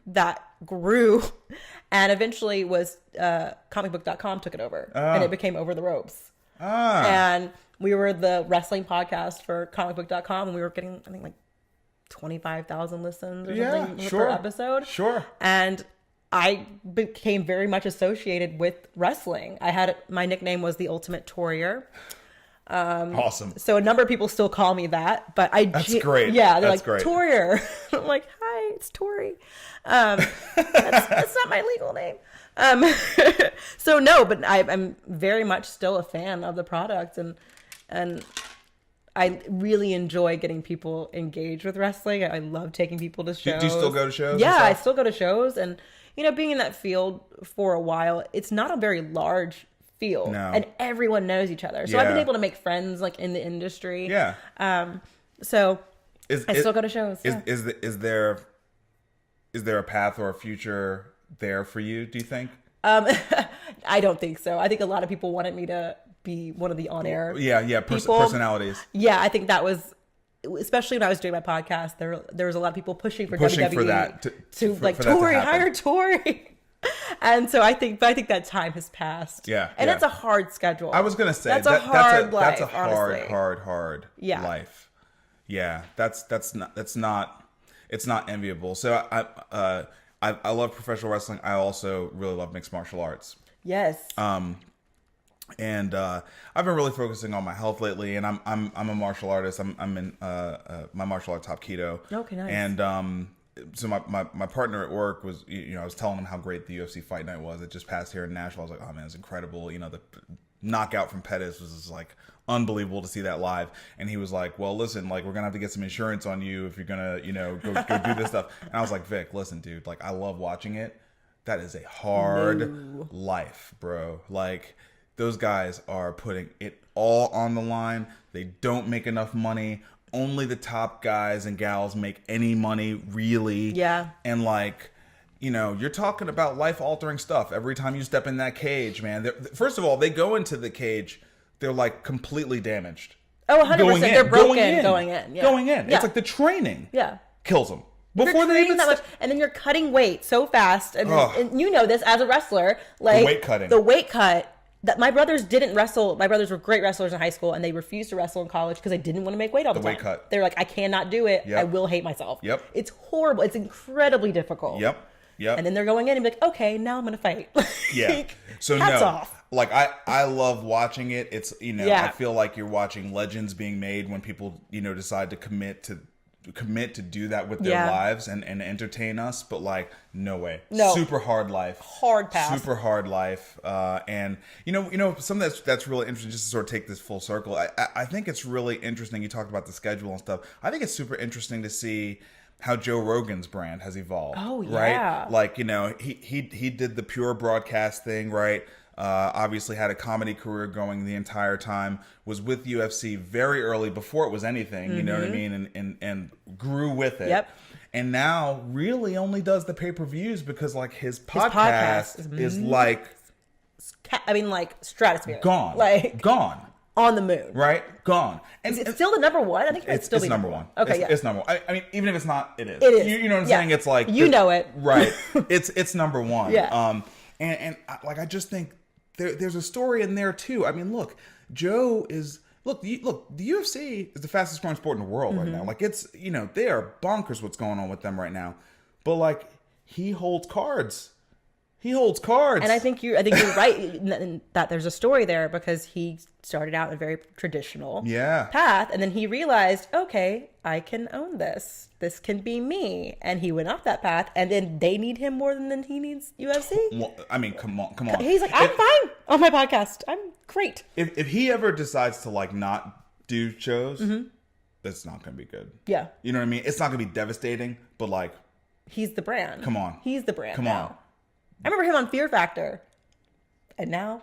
that grew and eventually was comicbook.com took it over and it became Over the Ropes. And we were the wrestling podcast for comicbook.com and we were getting, I think, like 25,000 listens or something per episode. Sure. And I became very much associated with wrestling. My nickname was the Ultimate Torrier. Awesome. So a number of people still call me that, but that's great. Yeah, they're that's like, great. Torrier. I'm like, hi, it's Torri. That's not my legal name. So no, but I'm very much still a fan of the product, and I really enjoy getting people engaged with wrestling. I love taking people to shows. Do you still go to shows? Yeah, I still go to shows. And, being in that field for a while, it's not a very large field. No. And everyone knows each other. So I've been able to make friends like in the industry. Yeah. So I still go to shows. Is there a path or a future there for you, do you think? I don't think so. I think a lot of people wanted me to be one of the on-air personalities. Yeah, I think that was, especially when I was doing my podcast, there was a lot of people pushing for WWE for that to Torri, hire Torri. And so I think that time has passed. Yeah, and it's a hard schedule. I was gonna say that's a hard life. That's a hard life. Yeah, that's not it's not enviable. So I love professional wrestling. I also really love mixed martial arts. Yes. And I've been really focusing on my health lately, and I'm a martial artist. I'm in my martial art top keto. Okay, nice. And so my partner at work was, I was telling him how great the UFC fight night was. It just passed here in Nashville. I was like, oh man, it's incredible. The knockout from Pettis was just like unbelievable to see that live. And he was like, well, listen, like we're gonna have to get some insurance on you if you're gonna, go do this stuff. And I was like, Vic, listen, dude, like I love watching it. That is a hard life, bro. Like those guys are putting it all on the line. They don't make enough money. Only the top guys and gals make any money, really. Yeah. And like, you're talking about life-altering stuff every time you step in that cage, man. First of all, they go into the cage, they're like completely damaged. Oh, 100%. They're broken going in. Yeah. Going in. Yeah. It's like the training kills them. Before they even that much, and then you're cutting weight so fast, and you know this as a wrestler, like the weight cut. That my brothers didn't wrestle. My brothers were great wrestlers in high school, and they refused to wrestle in college because they didn't want to make weight all the time. Weight cut. They're like, I cannot do it. Yep. I will hate myself. Yep. It's horrible. It's incredibly difficult. Yep. And then they're going in and be like, okay, now I'm going to fight. Yeah. So hats off. Like I love watching it. It's I feel like you're watching legends being made when people decide to commit to do that with their lives and entertain us, but like no way. Super hard life. Hard path. Super hard life. And something that's really interesting, just to sort of take this full circle. I think it's really interesting. You talked about the schedule and stuff. I think it's super interesting to see how Joe Rogan's brand has evolved. Oh yeah. Right? Like, he did the pure broadcast thing, right? Obviously had a comedy career going the entire time, was with UFC very early before it was anything, you know what I mean? And grew with it. Yep. And now really only does the pay-per-views because like his podcast is like... like stratospheric. Gone. Like... Gone. On the moon. Right? Gone. And it's still the number one? I think it's still number one. Okay, it's number one. I mean, even if it's not, it is. It is. You know what I'm saying? It's like... know it. Right. It's number one. Yeah. And I just think there's a story in there too. I mean, look, Joe is... Look, the UFC is the fastest growing sport in the world right now. Like, it's, they are bonkers what's going on with them right now. But, like, he holds cards. He holds cards. And I think you're right that there's a story there because he started out in a very traditional path. And then he realized, okay, I can own this. This can be me. And he went off that path. And then they need him more than he needs UFC. Well, I mean, come on. He's like, I'm fine on my podcast. I'm great. If he ever decides to like not do shows, that's not going to be good. Yeah. You know what I mean? It's not going to be devastating, but like. He's the brand. Come on. He's the brand. Come on. I remember him on Fear Factor. And now.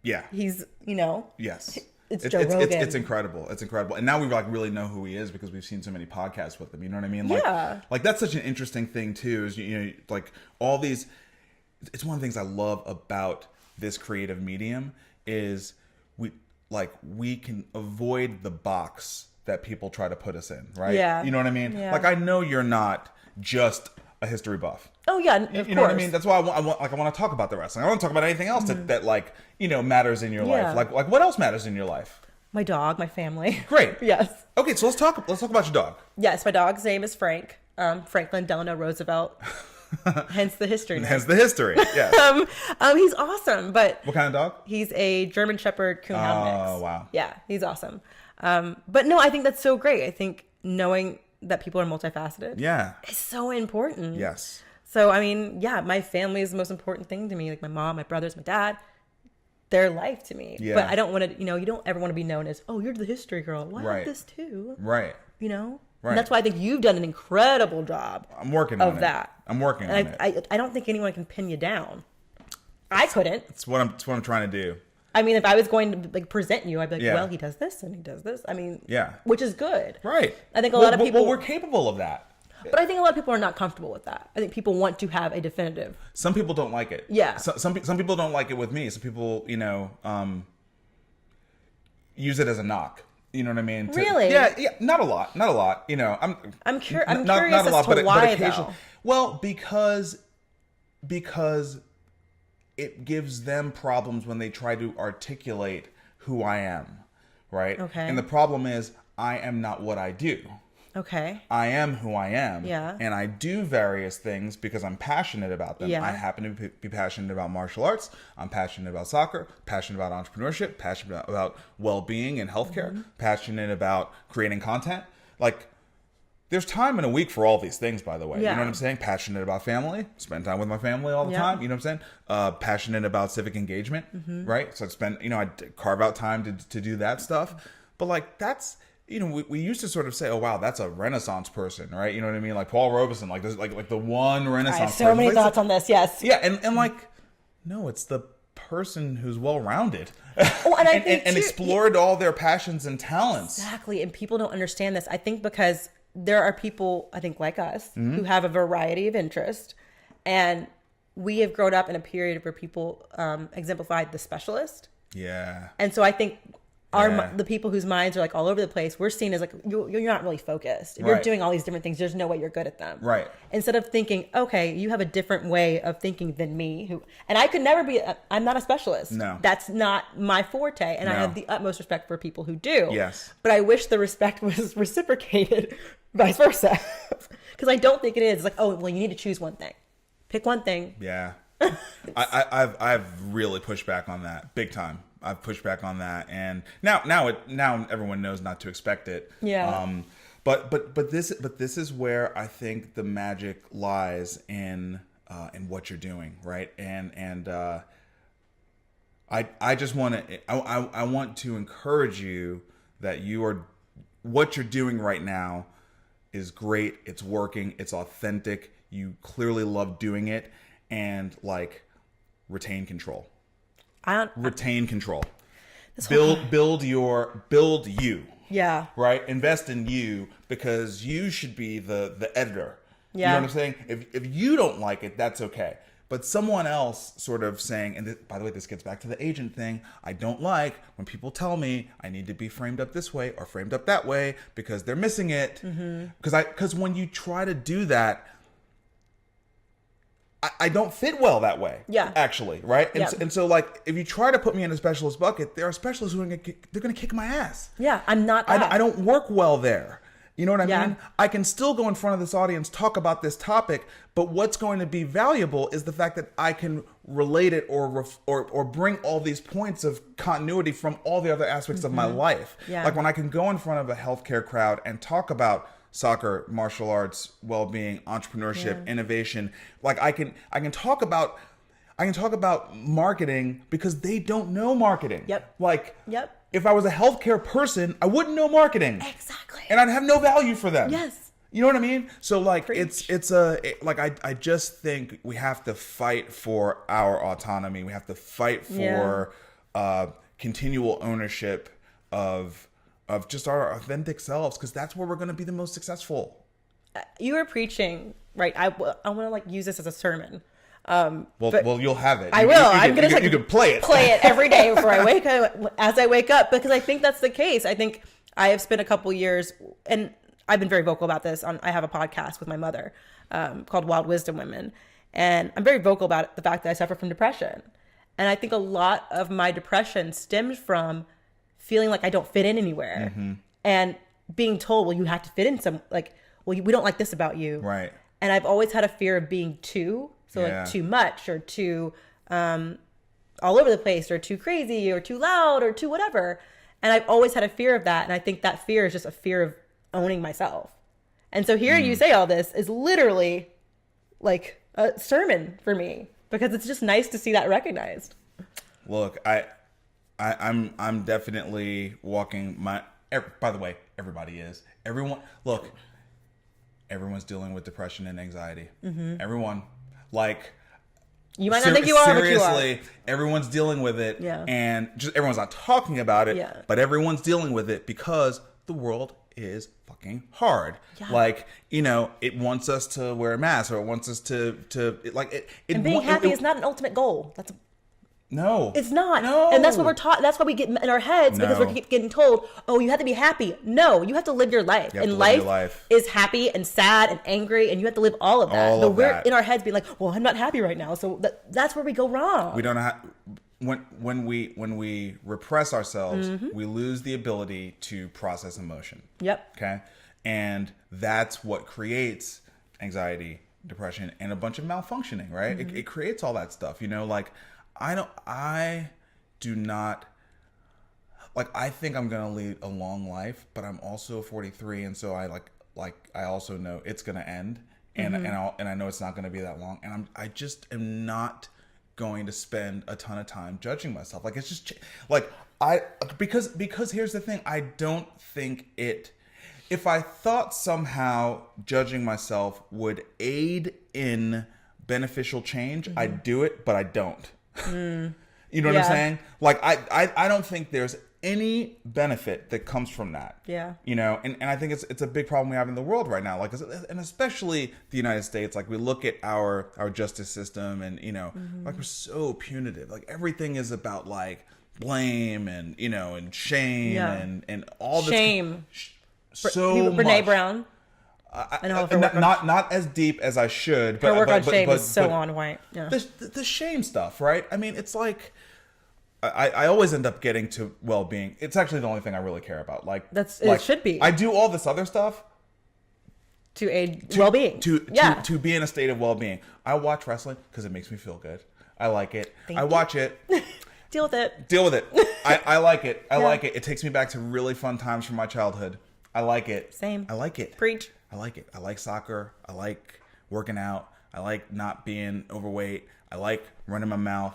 Yeah. He's, Yes. It's Joe Rogan. It's incredible. It's incredible. And now we like really know who he is because we've seen so many podcasts with him. You know what I mean? Like, like that's such an interesting thing too, is, like all these, it's one of the things I love about this creative medium is we can avoid the box that people try to put us in, right? Yeah. You know what I mean? Yeah. Like I know you're not just a history buff. Oh yeah, of you know course. what I mean? That's why I want to talk about the wrestling. I want to talk about anything else that like matters in your life. Like what else matters in your life? My dog, my family. Great. Yes. Okay, so let's talk about your dog. Yes, my dog's name is Frank. Franklin Delano Roosevelt. Hence the history. Hence the history. Yes. He's awesome, but what kind of dog? He's a German Shepherd Coonhound mix. Oh wow. Yeah, he's awesome. But no, I think that's so great. I think knowing that people are multifaceted. Yeah. Is so important. Yes. So, I mean, yeah, my family is the most important thing to me. Like my mom, my brothers, my dad. their life to me. Yeah. But I don't want to, you don't ever want to be known as, oh, you're the history girl. Well, I Right. have this too. Right. And that's why I think you've done an incredible job. I'm working on that. I'm working on it. I don't think anyone can pin you down. I couldn't. It's what I'm trying to do. I mean, if I was going to like present you, I'd be like, Yeah. well, he does this and he does this. I mean, Yeah. which is good. Right. I think a lot of people. Well, we're capable of that. But I think a lot of people are not comfortable with that. I think people want to have a definitive. Some people don't like it. Yeah. Some people don't like it with me. Some people, use it as a knock. You know what I mean? Really? Yeah. Not a lot. I'm curious not as a lot, to but why occasionally. though. Well, because it gives them problems when they try to articulate who I am, right? Okay. And the problem is I am not what I do. Okay. I am who I am. Yeah. And I do various things because I'm passionate about them. Yeah. I happen to be passionate about martial arts. I'm passionate about soccer, passionate about entrepreneurship, passionate about well-being and healthcare, passionate about creating content. Like, there's time in a week for all these things, by the way. Yeah. You know what I'm saying? Passionate about family, spend time with my family all the Yeah. time. You know what I'm saying? Passionate about civic engagement, right? So I carve out time to do that stuff. But like, that's, we used to sort of say, oh, wow, that's a Renaissance person, right? You know what I mean? Like Paul Robeson, like this, like the one Renaissance I have so person. many Like, thoughts on this. Yes. yeah, and like, no, it's the person who's well-rounded Oh, and I think and too, explored all their passions and talents. exactly. And people don't understand this. I think because there are people, I think, like us, Mm-hmm. who have a variety of interest. And we have grown up in a period where people exemplified the specialist. Yeah. And so I think Yeah. the people whose minds are like all over the place, we're seen as like, you're not really focused. If Right. you're doing all these different things, there's no way you're good at them. Right. Instead of thinking, okay, you have a different way of thinking than me. And I could never be, I'm not a specialist. No. That's not my forte. And I No. have the utmost respect for people who do. Yes. But I wish the respect was reciprocated vice versa. Because I don't think it is. It's like, oh, well, you need to choose one thing. Pick one thing. Yeah. I've really pushed back on that big time. I've pushed back on that, and now everyone knows not to expect it. Yeah. But this is where I think the magic lies in what you're doing, right? And I just want to I want to encourage you that what you're doing right now is great. It's working. It's authentic. You clearly love doing it, and like retain control. Retain control. Build you. Yeah. Right? Invest in you, because you should be the editor. Yeah. You know what I'm saying? If you don't like it, that's okay. But someone else sort of saying, and by the way, this gets back to the agent thing. I don't like when people tell me I need to be framed up this way or framed up that way because they're missing it. Because when you try to do that, I don't fit well that way. Yeah. Actually, right? And, Yeah. and so like, if you try to put me in a specialist bucket, there are specialists who they're going to kick my ass. Yeah. I'm not that. I don't work well there. You know what I Yeah. mean? I can still go in front of this audience, talk about this topic, but what's going to be valuable is the fact that I can relate it or bring all these points of continuity from all the other aspects of my life. Yeah. Like when I can go in front of a healthcare crowd and talk about soccer, martial arts, well-being, entrepreneurship, innovation. Like I can talk about marketing because they don't know marketing. Yep. Like Yep. if I was a healthcare person, I wouldn't know marketing. Exactly. And I'd have no value for them. Yes. You know what I mean? So like Preach. I just think we have to fight for our autonomy. We have to fight for continual ownership of just our authentic selves, because that's where we're going to be the most successful. You were preaching, right? I want to like use this as a sermon. Well, you'll have it. I will. You can play it. Play it every day before I wake up, as I wake up, because I think that's the case. I think I have spent a couple years, and I've been very vocal about this. I have a podcast with my mother called Wild Wisdom Women, and I'm very vocal about the fact that I suffer from depression. And I think a lot of my depression stemmed from feeling like I don't fit in anywhere, and being told, well, you have to fit in we don't like this about you. Right. And I've always had a fear of being too Yeah. too much or too all over the place or too crazy or too loud or too whatever. And I've always had a fear of that. And I think that fear is just a fear of owning myself. And so hearing you say all this is literally like a sermon for me, because it's just nice to see that recognized. Look, I'm definitely walking my. By the way, everybody is. Everyone's dealing with depression and anxiety. Everyone, like. You might not think you are, but you are. Seriously, everyone's dealing with it, Yeah. and just everyone's not talking about it, Yeah. but everyone's dealing with it because the world is fucking hard. Yeah. Like, it wants us to wear a mask, or it wants us to like it. And being happy is not an ultimate goal. No, It's not. No. And that's what we're taught. That's why we get in our heads because No. we're getting told, oh, you have to be happy. No, you have to live your life. You have And to live your life. is happy and sad and angry, and you have to live all of that. All But of we're that. in our heads being like, well, I'm not happy right now. So that's where we go wrong. We don't know how. When we repress ourselves, we lose the ability to process emotion. Yep. Okay, and that's what creates anxiety, depression, and a bunch of malfunctioning. Right? It creates all that stuff. Like. I do not like. I think I'm gonna lead a long life, but I'm also 43, and so I I also know it's gonna end, and I know it's not gonna be that long, and I just am not going to spend a ton of time judging myself. Like, it's just like because here's the thing. I don't think it. If I thought somehow judging myself would aid in beneficial change, I'd do it, but I don't. You know what I'm saying? Like, I don't think there's any benefit that comes from that. Yeah. And I think it's a big problem we have in the world right now. Like, and especially the United States. Like, we look at our justice system, and like, we're so punitive. Like, everything is about like blame and and shame and all this Shame. So Brene much. Brown. Not as deep as I should. But Her work on shame but, is so but on point. Yeah. the shame stuff, right? I mean, it's like I always end up getting to well-being. It's actually the only thing I really care about. Like, it should be. I do all this other stuff To aid well-being. To be in a state of well-being. I watch wrestling because it makes me feel good. I like it. I watch it. Deal with it. Deal with it. I like it. I like it. It takes me back to really fun times from my childhood. I like it. Same. I like it. Preach. I like it. I like soccer. I like working out. I like not being overweight. I like running my mouth.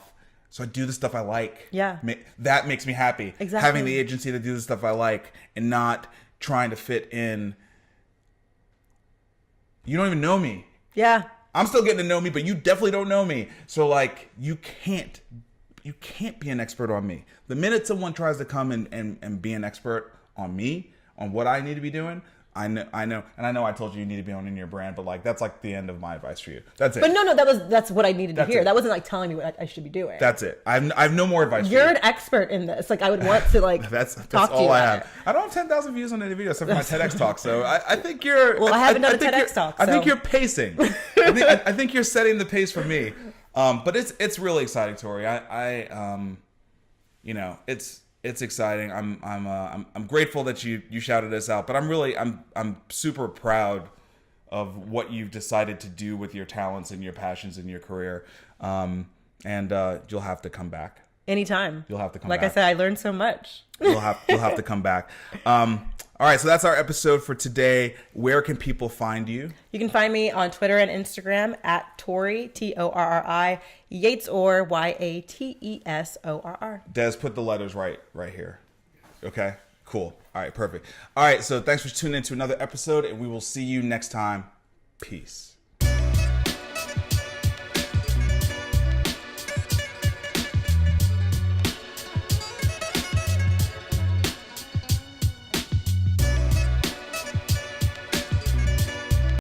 So I do the stuff I like. Yeah. That makes me happy. Exactly. Having the agency to do the stuff I like and not trying to fit in. You don't even know me. Yeah. I'm still getting to know me, but you definitely don't know me. So, like, you can't be an expert on me. The minute someone tries to come and be an expert on me, on what I need to be doing, I know, and I know I told you need to be owning your brand, but like, that's like the end of my advice for you. That's it. But no, that's what I needed to hear. it. That wasn't like telling me what I should be doing. That's it. I have no more advice You're for you. an expert in this. Like, I would want to like That's talk to all you I about have. I don't have 10,000 views on any video except for my TEDx talk. So I think you're. Well, I haven't done a think TEDx you're- talk, I think so. you're pacing. I think you're setting the pace for me. But it's really exciting, Torri. It's exciting. I'm grateful that you shouted us out, but I'm super proud of what you've decided to do with your talents and your passions in your career. And you'll have to come back. anytime. You'll have to come Like back. I said, I learned so much. You'll have to come back. All right, so that's our episode for today. Where can people find you? You can find me on Twitter and Instagram at Torri, Torri, Yates-Orr, Yatesorr. Des, put the letters right here. Okay, cool. All right, perfect. All right, so thanks for tuning in to another episode, and we will see you next time. Peace.